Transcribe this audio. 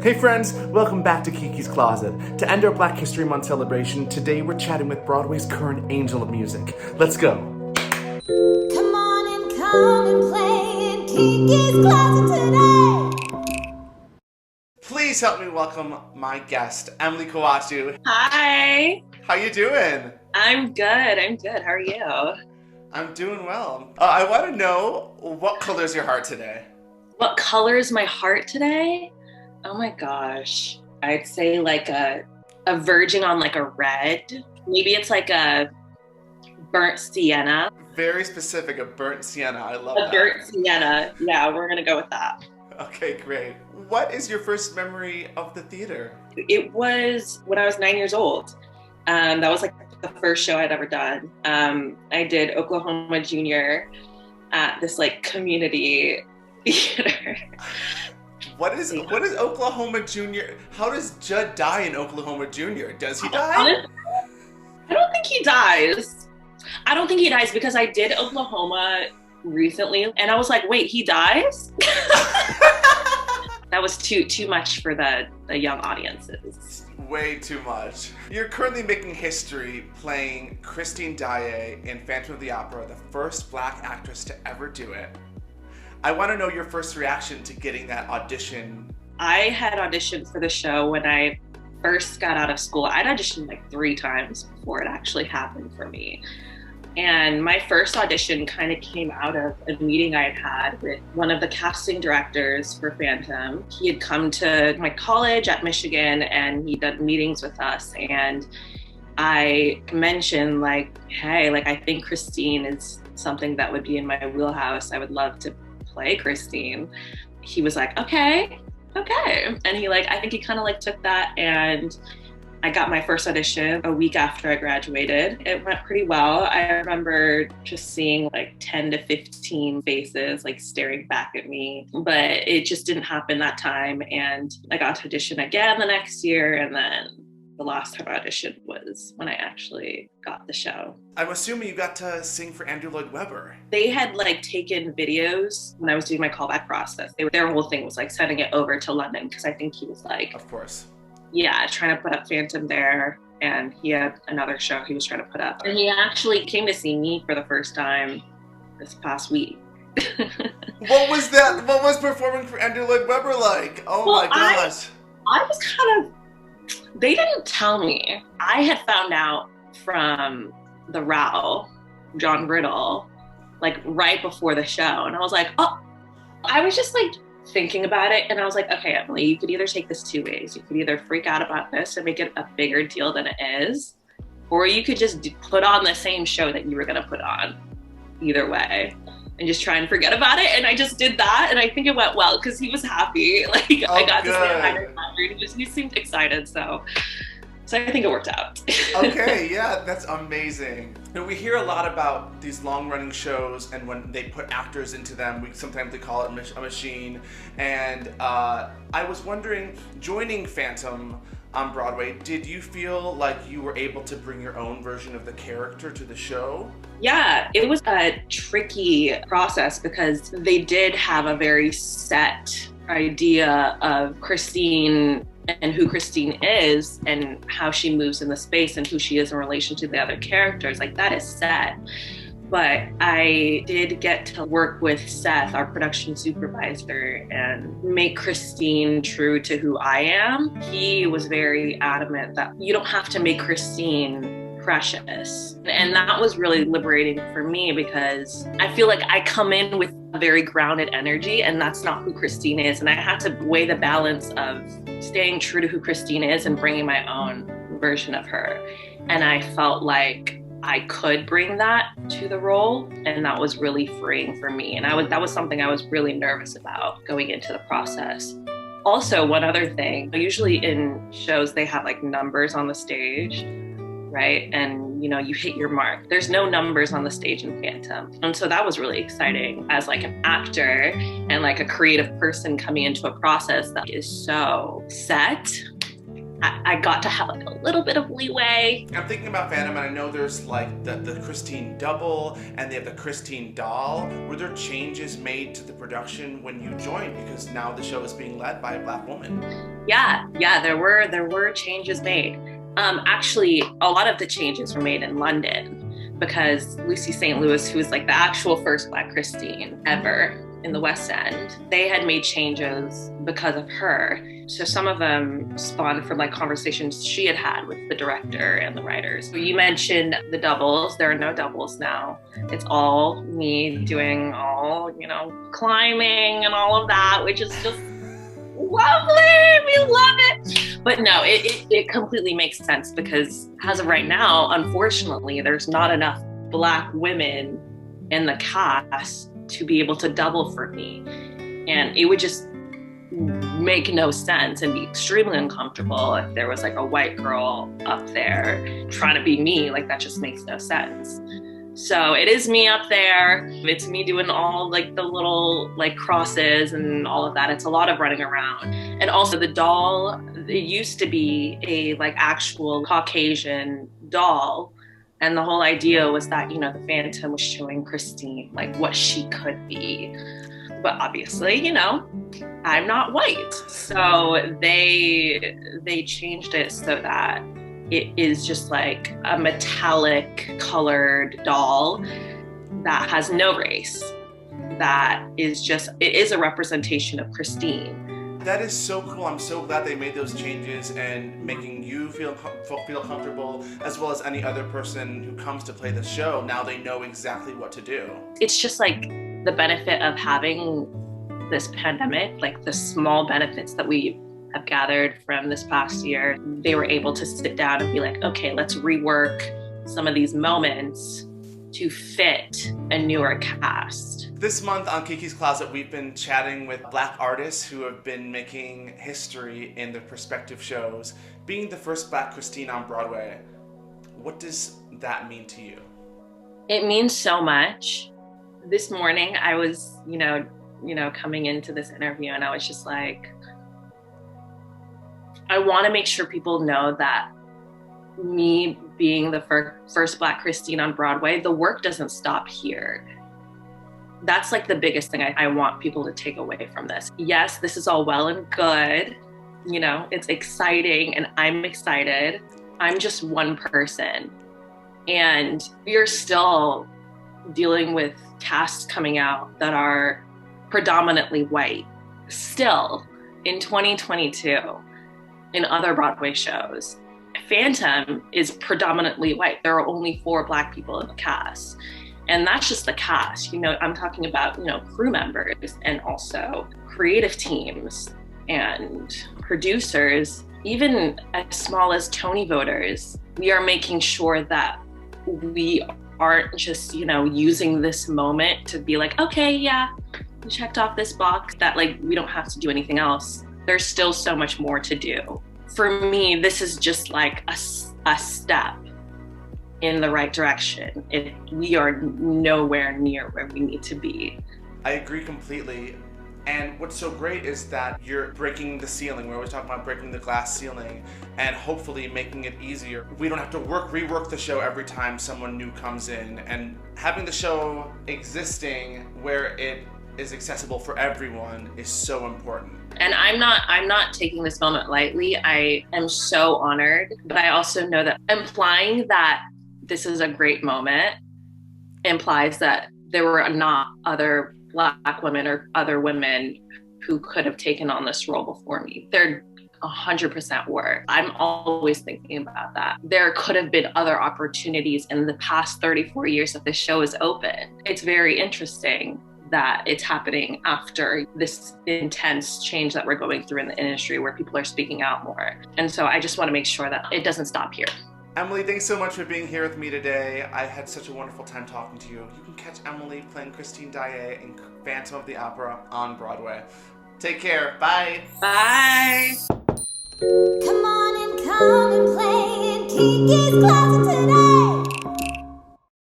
Hey friends, welcome back to Kiki's Closet. To end our Black History Month celebration, today we're chatting with Broadway's current angel of music. Let's go. Come on and come and play in Kiki's Closet today. Please help me welcome my guest, Emily Kawatu. Hi. How you doing? I'm good. How are you? I'm doing well. I want to know, what color's your heart today? What colors my heart today? Oh my gosh. I'd say like a verging on like a red. Maybe it's like a burnt sienna. Very specific, a burnt sienna. I love that. A burnt sienna. Yeah, we're gonna go with that. Okay, great. What is your first memory of the theater? It was when I was 9 years old. That was like the first show I'd ever done. I did Oklahoma Junior at this like community theater. What is Oklahoma Junior? How does Judd die in Oklahoma Junior? Does he die? I don't think he dies. I don't think he dies because I did Oklahoma recently and I was like, wait, he dies? That was too much for the young audiences. Way too much. You're currently making history playing Christine Daae in Phantom of the Opera, the first Black actress to ever do it. I want to know your first reaction to getting that audition. I had auditioned for the show when I first got out of school. I'd auditioned like 3 times before it actually happened for me. And my first audition kind of came out of a meeting I had with one of the casting directors for Phantom. He had come to my college at Michigan and he did meetings with us. And I mentioned like, hey, like I think Christine is something that would be in my wheelhouse. I would love to play Christine. He was like, okay. And he like, I think he kind of like took that, and I got my first audition a week after I graduated. It went pretty well. I remember just seeing like 10 to 15 faces like staring back at me, but it just didn't happen that time. And I got to audition again the next year. And then the last time I auditioned was when I actually got the show. I'm assuming you got to sing for Andrew Lloyd Webber. They had like taken videos when I was doing my callback process. Their whole thing was like sending it over to London because I think he was like, of course, yeah, trying to put up Phantom there. And he had another show he was trying to put up. And he actually came to see me for the first time this past week. What was that? What was performing for Andrew Lloyd Webber like? Oh well, my gosh. I was kind of, they didn't tell me. I had found out from the row, John Riddle, like right before the show. And I was like, oh, I was just like thinking about it. And I was like, okay, Emily, you could either take this 2 ways. You could either freak out about this and make it a bigger deal than it is, or you could just put on the same show that you were going to put on either way and just try and forget about it. And I just did that. And I think it went well because he was happy. Like I got to say hi to him. He seemed excited. So I think it worked out. Okay, yeah, that's amazing. And we hear a lot about these long-running shows, and when they put actors into them, sometimes they call it a machine. And I was wondering, joining Phantom on Broadway, did you feel like you were able to bring your own version of the character to the show? Yeah, it was a tricky process because they did have a very set idea of Christine and who Christine is and how she moves in the space and who she is in relation to the other characters. Like that is set. But I did get to work with Seth, our production supervisor, and make Christine true to who I am. He was very adamant that you don't have to make Christine precious. And that was really liberating for me because I feel like I come in with a very grounded energy, and that's not who Christine is. And I had to weigh the balance of staying true to who Christine is and bringing my own version of her. And I felt like I could bring that to the role, and that was really freeing for me. And that was something I was really nervous about going into the process. Also, one other thing, usually in shows they have like numbers on the stage, right? And you hit your mark. There's no numbers on the stage in Phantom. And so that was really exciting as like an actor and like a creative person coming into a process that is so set. I got to have like a little bit of leeway. I'm thinking about fandom, and I know there's like the Christine double, and they have the Christine doll. Were there changes made to the production when you joined? Because now the show is being led by a Black woman. Yeah, there were changes made. Actually, a lot of the changes were made in London because Lucy St. Louis, who was like the actual first Black Christine ever in the West End, they had made changes because of her. So some of them spawned from like conversations she had had with the director and the writers. So you mentioned the doubles. There are no doubles now. It's all me doing all, climbing and all of that, which is just lovely. We love it. But no, it completely makes sense because as of right now, unfortunately, there's not enough Black women in the cast to be able to double for me. And it would just make no sense and be extremely uncomfortable if there was like a white girl up there trying to be me. Like that just makes no sense. So it is me up there. It's me doing all like the little like crosses and all of that. It's a lot of running around. And also the doll, it used to be a like actual Caucasian doll. And the whole idea was that, the Phantom was showing Christine like what she could be. But obviously, I'm not white. So they changed it so that it is just like a metallic colored doll that has no race. That is it is a representation of Christine. That is so cool. I'm so glad they made those changes and making you feel comfortable, as well as any other person who comes to play the show. Now they know exactly what to do. It's just like the benefit of having this pandemic, like the small benefits that we have gathered from this past year. They were able to sit down and be like, okay, let's rework some of these moments to fit a newer cast. This month on Kiki's Closet, we've been chatting with Black artists who have been making history in their prospective shows, being the first Black Christine on Broadway. What does that mean to you? It means so much. This morning, I was, coming into this interview, and I was just like, I want to make sure people know that me being the first Black Christine on Broadway, the work doesn't stop here. That's like the biggest thing I want people to take away from this. Yes, this is all well and good. It's exciting and I'm excited. I'm just one person. And we are still dealing with casts coming out that are predominantly white. Still, in 2022, in other Broadway shows, Phantom is predominantly white. There are only 4 Black people in the cast. And that's just the cast. I'm talking about, crew members and also creative teams and producers, even as small as Tony voters. We are making sure that we aren't just, using this moment to be like, okay, yeah, we checked off this box, that like we don't have to do anything else. There's still so much more to do. For me, this is just like a step in the right direction. We are nowhere near where we need to be. I agree completely. And what's so great is that you're breaking the ceiling. We're always talking about breaking the glass ceiling and hopefully making it easier. We don't have to rework the show every time someone new comes in, and having the show existing where it is accessible for everyone is so important. And I'm not taking this moment lightly. I am so honored, but I also know that implying that this is a great moment implies that there were not other Black women or other women who could have taken on this role before me. There 100% were. I'm always thinking about that. There could have been other opportunities in the past 34 years that this show is open. It's very interesting that it's happening after this intense change that we're going through in the industry where people are speaking out more. And so I just want to make sure that it doesn't stop here. Emily, thanks so much for being here with me today. I had such a wonderful time talking to you. You can catch Emily playing Christine Daae in Phantom of the Opera on Broadway. Take care. Bye. Bye. Come on and come and play in Kiki's Closet today.